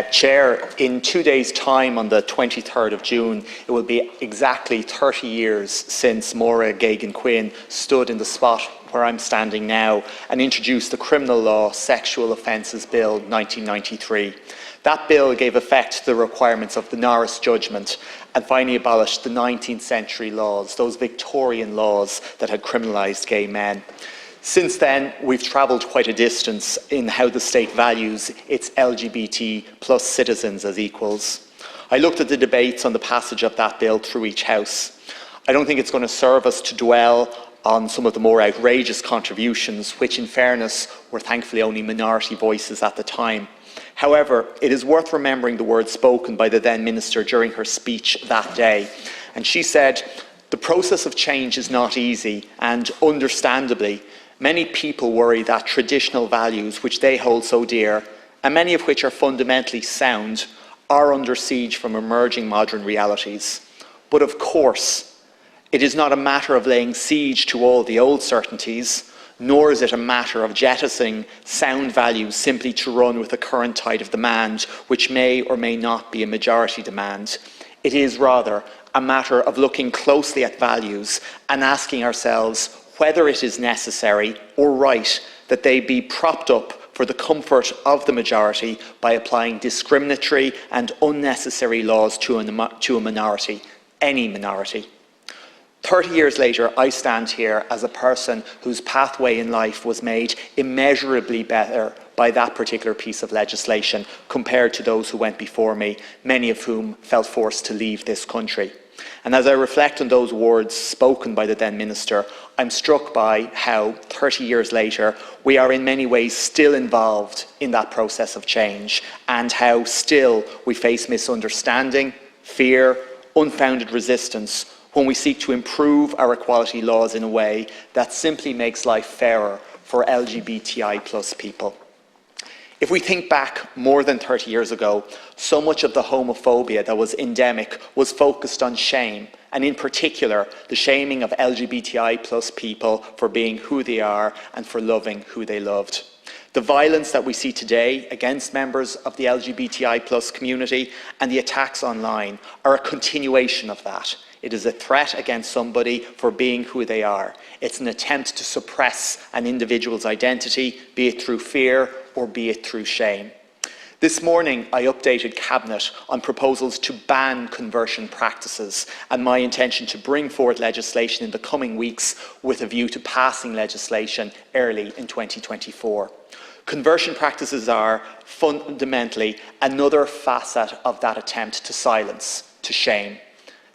Chair, in 2 days' time, on the 23rd of June, it will be exactly 30 years since Maura Gagan Quinn stood in the spot where I'm standing now and introduced the Criminal Law Sexual Offences Bill 1993. That bill gave effect to the requirements of the Norris judgment and finally abolished the 19th century laws, those Victorian laws that had criminalised gay men. Since then, we've travelled quite a distance in how the state values its LGBT plus citizens as equals. I looked at the debates on the passage of that bill through each house. I don't think it's going to serve us to dwell on some of the more outrageous contributions, which in fairness were thankfully only minority voices at the time. However, it is worth remembering the words spoken by the then Minister during her speech that day. And she said, "The process of change is not easy, and understandably, many people worry that traditional values which they hold so dear, and many of which are fundamentally sound, are under siege from emerging modern realities. But of course, it is not a matter of laying siege to all the old certainties, nor is it a matter of jettisoning sound values simply to run with the current tide of demand, which may or may not be a majority demand. It is rather a matter of looking closely at values and asking ourselves whether it is necessary or right that they be propped up for the comfort of the majority by applying discriminatory and unnecessary laws to a minority, any minority." 30 years later, I stand here as a person whose pathway in life was made immeasurably better by that particular piece of legislation compared to those who went before me, many of whom felt forced to leave this country. And as I reflect on those words spoken by the then Minister, I'm struck by how 30 years later, we are in many ways still involved in that process of change, and how still we face misunderstanding, fear, unfounded resistance when we seek to improve our equality laws in a way that simply makes life fairer for LGBTI plus people. If we think back more than 30 years ago, so much of the homophobia that was endemic was focused on shame, and in particular, the shaming of LGBTI plus people for being who they are and for loving who they loved. The violence that we see today against members of the LGBTI plus community and the attacks online are a continuation of that. It is a threat against somebody for being who they are. It's an attempt to suppress an individual's identity, be it through fear or be it through shame. This morning, I updated Cabinet on proposals to ban conversion practices and my intention to bring forward legislation in the coming weeks with a view to passing legislation early in 2024. Conversion practices are fundamentally another facet of that attempt to silence, to shame.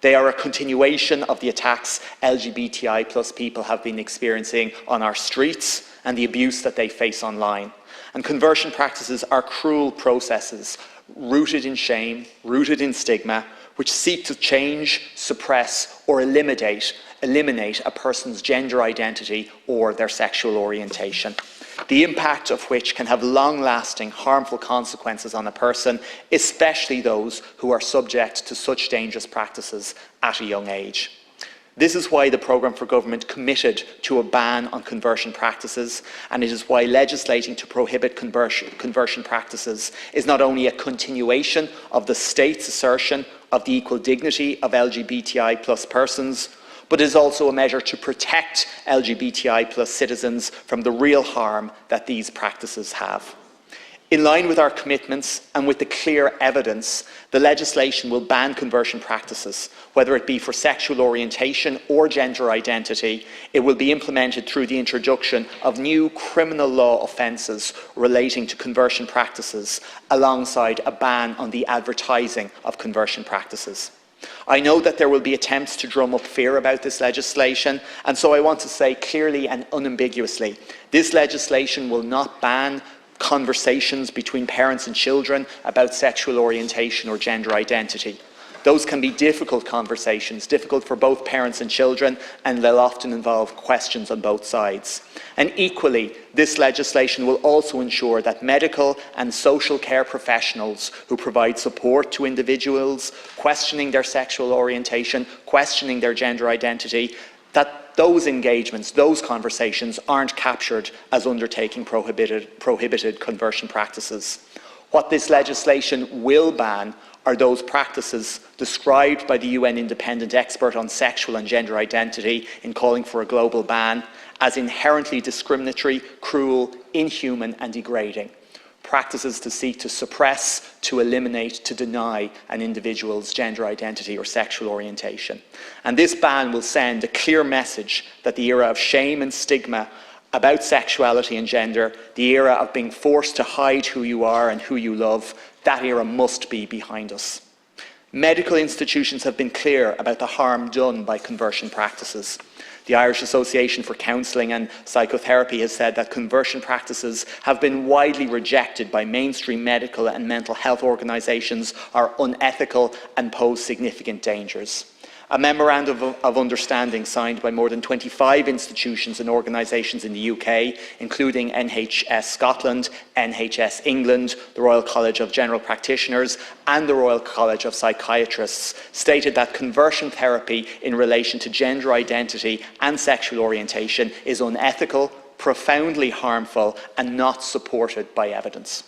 They are a continuation of the attacks LGBTI plus people have been experiencing on our streets and the abuse that they face online. And conversion practices are cruel processes rooted in shame, rooted in stigma, which seek to change, suppress, or eliminate a person's gender identity or their sexual orientation, the impact of which can have long-lasting harmful consequences on a person, especially those who are subject to such dangerous practices at a young age. This is why the programme for government committed to a ban on conversion practices, and it is why legislating to prohibit conversion practices is not only a continuation of the state's assertion of the equal dignity of LGBTI plus persons, but is also a measure to protect LGBTI plus citizens from the real harm that these practices have. In line with our commitments and with the clear evidence, the legislation will ban conversion practices, whether it be for sexual orientation or gender identity. It will be implemented through the introduction of new criminal law offences relating to conversion practices, alongside a ban on the advertising of conversion practices. I know that there will be attempts to drum up fear about this legislation, and so I want to say clearly and unambiguously, this legislation will not ban conversations between parents and children about sexual orientation or gender identity. Those can be difficult conversations, difficult for both parents and children, and they'll often involve questions on both sides. And equally, this legislation will also ensure that medical and social care professionals who provide support to individuals questioning their sexual orientation, questioning their gender identity, that those engagements, those conversations aren't captured as undertaking prohibited conversion practices. What this legislation will ban are those practices described by the UN Independent Expert on Sexual and Gender Identity in calling for a global ban as inherently discriminatory, cruel, inhuman and degrading. Practices to seek to suppress, to eliminate, to deny an individual's gender identity or sexual orientation. And this ban will send a clear message that the era of shame and stigma about sexuality and gender, the era of being forced to hide who you are and who you love, that era must be behind us. Medical institutions have been clear about the harm done by conversion practices. The Irish Association for Counselling and Psychotherapy has said that conversion practices have been widely rejected by mainstream medical and mental health organisations, are unethical and pose significant dangers. A memorandum of understanding signed by more than 25 institutions and organisations in the UK, including NHS Scotland, NHS England, the Royal College of General Practitioners and the Royal College of Psychiatrists, stated that conversion therapy in relation to gender identity and sexual orientation is unethical, profoundly harmful and not supported by evidence.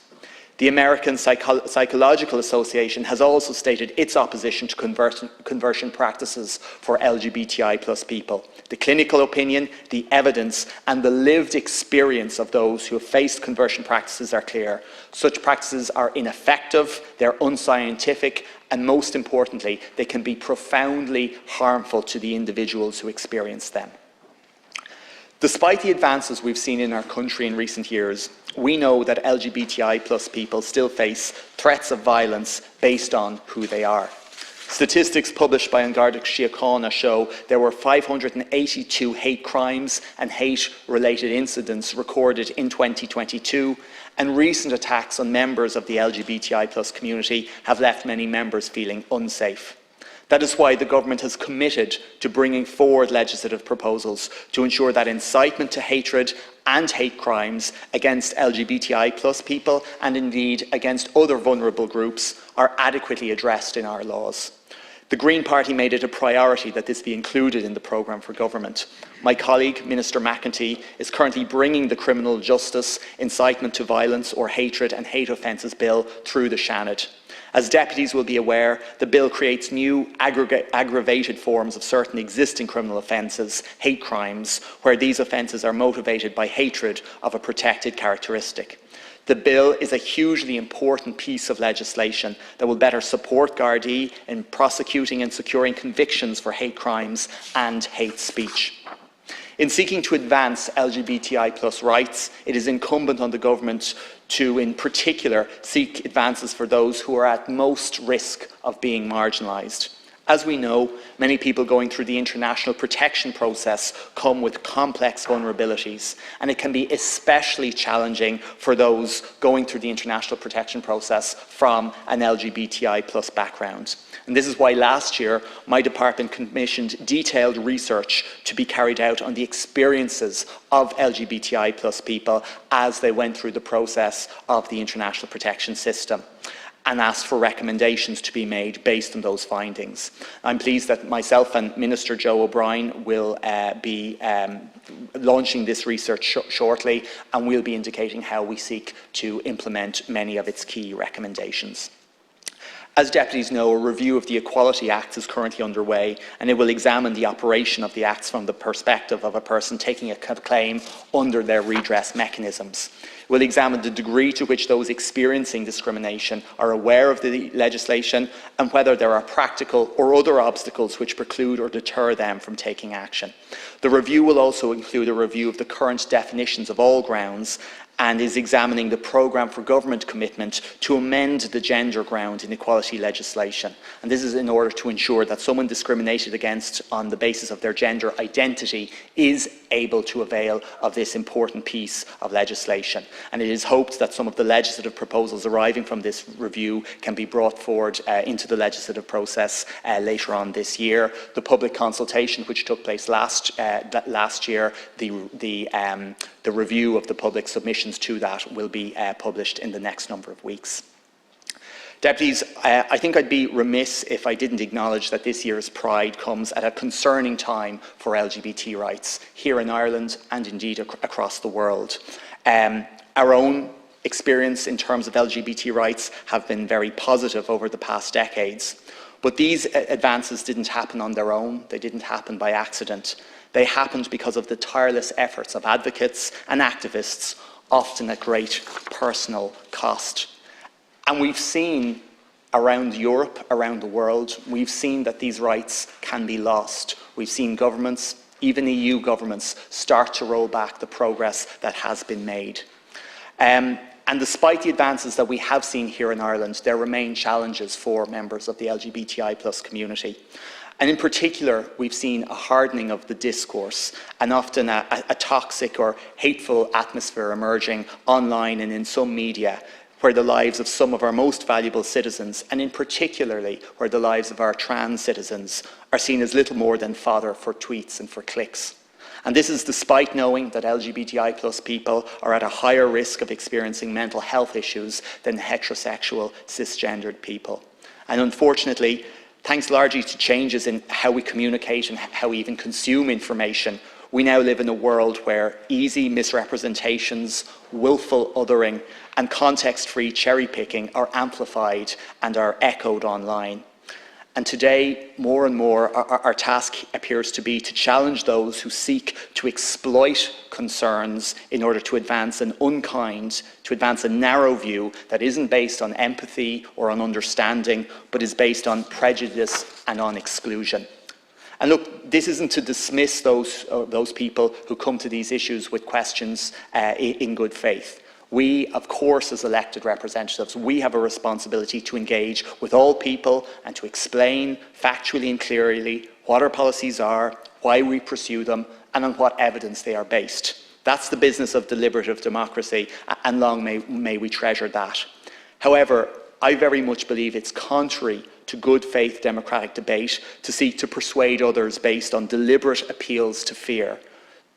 The American Psychological Association has also stated its opposition to conversion practices for LGBTI+ people. The clinical opinion, the evidence and the lived experience of those who have faced conversion practices are clear. Such practices are ineffective, they're unscientific and most importantly, they can be profoundly harmful to the individuals who experience them. Despite the advances we've seen in our country in recent years, we know that LGBTI+ people still face threats of violence based on who they are. Statistics published by An Garda Síochána show there were 582 hate crimes and hate-related incidents recorded in 2022, and recent attacks on members of the LGBTI+ community have left many members feeling unsafe. That is why the government has committed to bringing forward legislative proposals to ensure that incitement to hatred and hate crimes against LGBTI+ people and indeed against other vulnerable groups are adequately addressed in our laws. The Green Party made it a priority that this be included in the programme for government. My colleague, Minister McEntee, is currently bringing the Criminal Justice Incitement to Violence or Hatred and Hate Offences Bill through the Seanad. As deputies will be aware, the bill creates new aggravated forms of certain existing criminal offences, hate crimes, where these offences are motivated by hatred of a protected characteristic. The bill is a hugely important piece of legislation that will better support Gardaí in prosecuting and securing convictions for hate crimes and hate speech. In seeking to advance LGBTI+ rights, it is incumbent on the government to, in particular, seek advances for those who are at most risk of being marginalised. As we know, many people going through the international protection process come with complex vulnerabilities, and it can be especially challenging for those going through the international protection process from an LGBTI+ background. And this is why last year my department commissioned detailed research to be carried out on the experiences of LGBTI+ people as they went through the process of the international protection system, and asked for recommendations to be made based on those findings. I'm pleased that myself and Minister Joe O'Brien will be launching this research shortly, and we'll be indicating how we seek to implement many of its key recommendations. As deputies know, a review of the Equality Acts is currently underway, and it will examine the operation of the Acts from the perspective of a person taking a claim under their redress mechanisms. It will examine the degree to which those experiencing discrimination are aware of the legislation and whether there are practical or other obstacles which preclude or deter them from taking action. The review will also include a review of the current definitions of all grounds and is examining the programme for government commitment to amend the gender ground in equality legislation. And this is in order to ensure that someone discriminated against on the basis of their gender identity is able to avail of this important piece of legislation. And it is hoped that some of the legislative proposals arriving from this review can be brought forward into the legislative process later on this year. The public consultation which took place last year, the review of the public submissions to that will be published in the next number of weeks. Deputies, I think I'd be remiss if I didn't acknowledge that this year's Pride comes at a concerning time for LGBT rights here in Ireland and indeed across the world. Our own experience in terms of LGBT rights have been very positive over the past decades. But these advances didn't happen on their own. They didn't happen by accident. They happened because of the tireless efforts of advocates and activists, often at great personal cost. And we've seen around Europe, around the world, we've seen that these rights can be lost. We've seen governments, even EU governments, start to roll back the progress that has been made. And despite the advances that we have seen here in Ireland, there remain challenges for members of the LGBTI+ community. And in particular, we've seen a hardening of the discourse and often a toxic or hateful atmosphere emerging online and in some media, where the lives of some of our most valuable citizens, and in particularly where the lives of our trans citizens, are seen as little more than fodder for tweets and for clicks. And this is despite knowing that LGBTI+ people are at a higher risk of experiencing mental health issues than heterosexual cisgendered people. And unfortunately, thanks largely to changes in how we communicate and how we even consume information, we now live in a world where easy misrepresentations, willful othering, and context-free cherry-picking are amplified and are echoed online. And today, more and more, our task appears to be to challenge those who seek to exploit concerns in order to advance an unkind, to advance a narrow view that isn't based on empathy or on understanding, but is based on prejudice and on exclusion. And look, this isn't to dismiss those people who come to these issues with questions in good faith. We, of course, as elected representatives, we have a responsibility to engage with all people and to explain factually and clearly what our policies are, why we pursue them, and on what evidence they are based. That's the business of deliberative democracy, and long may we treasure that. However, I very much believe it's contrary to good faith democratic debate to seek to persuade others based on deliberate appeals to fear,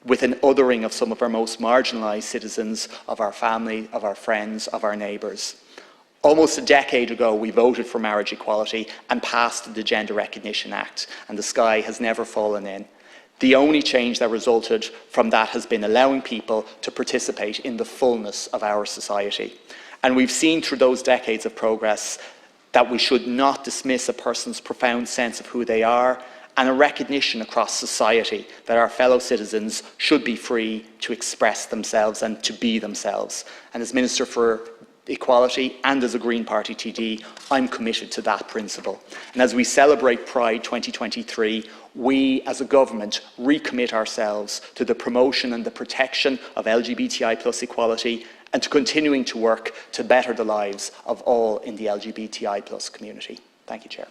with an othering of some of our most marginalised citizens, of our family, of our friends, of our neighbours. Almost a decade ago, we voted for marriage equality and passed the Gender Recognition Act, and the sky has never fallen in. The only change that resulted from that has been allowing people to participate in the fullness of our society. And we've seen through those decades of progress that we should not dismiss a person's profound sense of who they are, and a recognition across society that our fellow citizens should be free to express themselves and to be themselves. And as Minister for Equality and as a Green Party TD, I'm committed to that principle. And as we celebrate Pride 2023, we as a government recommit ourselves to the promotion and the protection of LGBTI+ equality and to continuing to work to better the lives of all in the LGBTI+ community. Thank you, Chair.